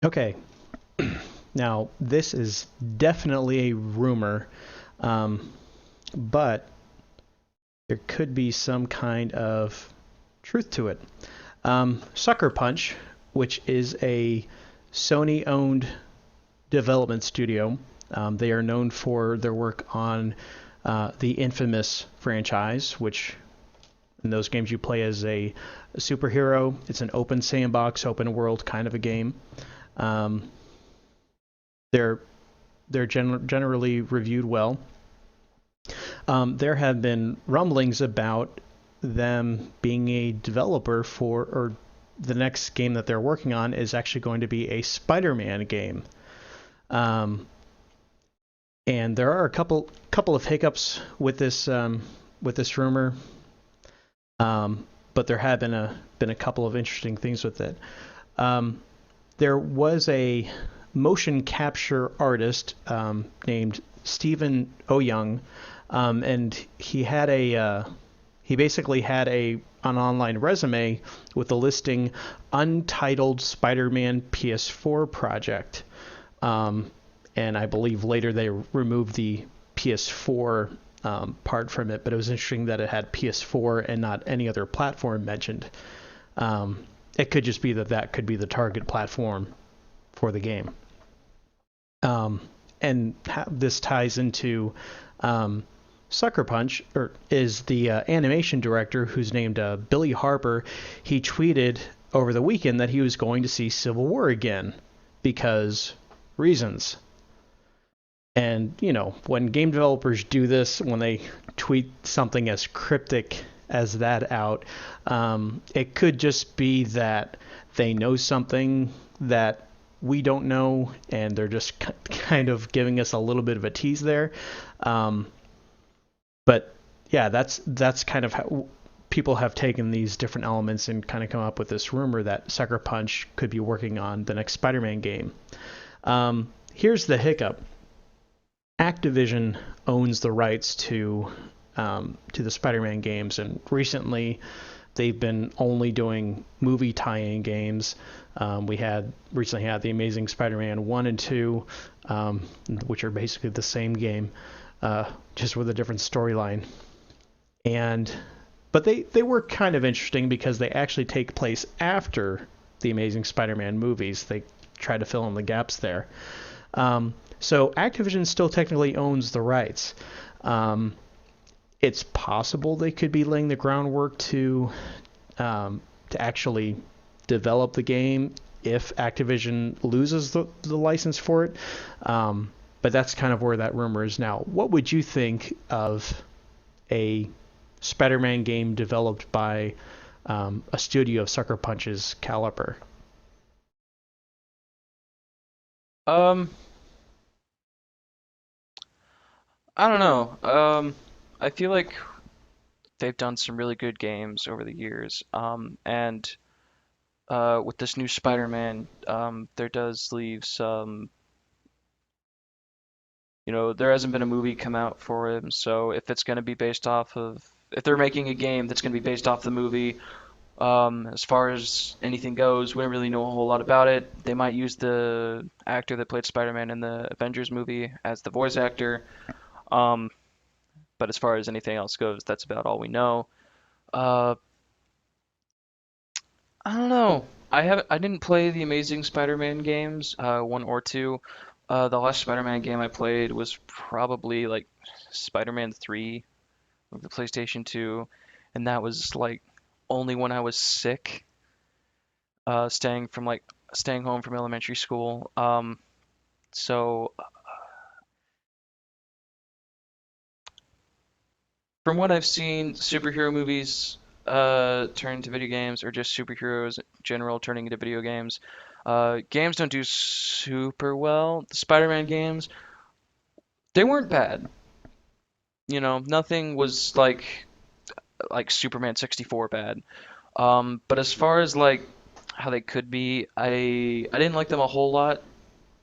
Okay, now this is definitely a rumor, um, but there could be some kind of truth to it. Sucker Punch, which is a Sony owned development studio, they are known for their work on the Infamous franchise, which in those games you play as a superhero. It's an open sandbox, open world kind of a game. Um, they're generally reviewed well. There have been rumblings about them being a developer for, or the next game that they're working on is actually going to be a Spider-Man game. Um, and there are a couple of hiccups with this rumor, but there have been a couple of interesting things with it. Um, there was a motion capture artist named Stephen Oyoung, and he basically had an online resume with the listing Untitled Spider-Man PS4 project. And I believe later they removed the PS4 part from it, but it was interesting that it had PS4 and not any other platform mentioned. It could just be that could be the target platform for the game. Um, and this ties into Sucker Punch, or is the animation director who's named Billy Harper. He tweeted over the weekend that he was going to see Civil War again because reasons. And, you know, when game developers do this, when they tweet something as cryptic as that out, it could just be that they know something that we don't know, and they're just kind of giving us a little bit of a tease there. Um, but yeah, that's kind of how people have taken these different elements and kind of come up with this rumor that Sucker Punch could be working on the next Spider-Man game. Here's the hiccup: Activision owns the rights to the Spider-Man games, and recently they've been only doing movie tie-in games. We had recently had the Amazing Spider-Man 1 and 2, which are basically the same game, just with a different storyline. And but they were kind of interesting because they actually take place after the Amazing Spider-Man movies. They try to fill in the gaps there. So Activision still technically owns the rights. Um, it's possible they could be laying the groundwork to actually develop the game if Activision loses the license for it. But that's kind of where that rumor is now. What would you think of a Spider-Man game developed by a studio of Sucker Punch's caliber? Um, I don't know. I feel like they've done some really good games over the years. And with this new Spider-Man, there does leave some, there hasn't been a movie come out for him. So if it's going to be based off of, if they're making a game that's going to be based off the movie, as far as anything goes, we don't really know a whole lot about it. They might use the actor that played Spider-Man in the Avengers movie as the voice actor. Um, but as far as anything else goes, that's about all we know. Uh, I don't know. I didn't play the Amazing Spider-Man games, one or two. The last Spider-Man game I played was probably like Spider-Man 3 of the PlayStation 2, and that was like only when I was sick, staying home from elementary school. So from what I've seen, superhero movies turn into video games, or just superheroes in general turning into video games. Games don't do super well. The Spider-Man games, they weren't bad. Nothing was like Superman 64 bad. But as far as like how they could be, I didn't like them a whole lot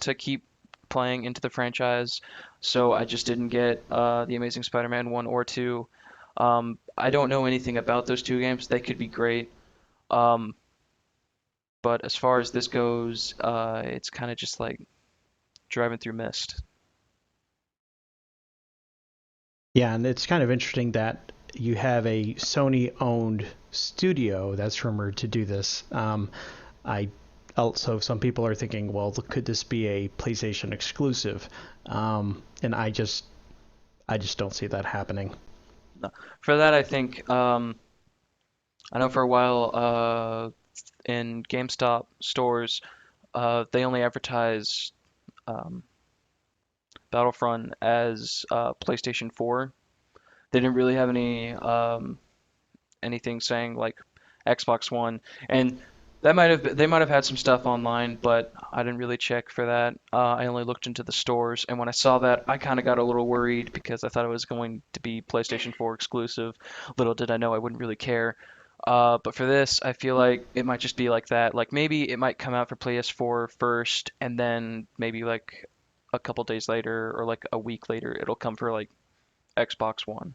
to keep playing into the franchise, so I just didn't get the Amazing Spider-Man 1 or 2. I don't know anything about those two games. They could be great. Um, But as far as this goes, it's kind of just like driving through mist. Yeah, and it's kind of interesting that you have a Sony-owned studio that's rumored to do this. I also some people are thinking, well, could this be a PlayStation exclusive? And I just don't see that happening. No. For that, I think I know for a while in GameStop stores, they only advertised um, Battlefront as PlayStation 4. They didn't really have anything saying like Xbox One, and they might have had some stuff online, but I didn't really check for that. I only looked into the stores, and when I saw that, I kind of got a little worried because I thought it was going to be PlayStation 4 exclusive. Little did I know I wouldn't really care. But for this, I feel like it might just be like that. Like maybe it might come out for PS4 first, and then maybe like a couple days later or like a week later, it'll come for like Xbox One.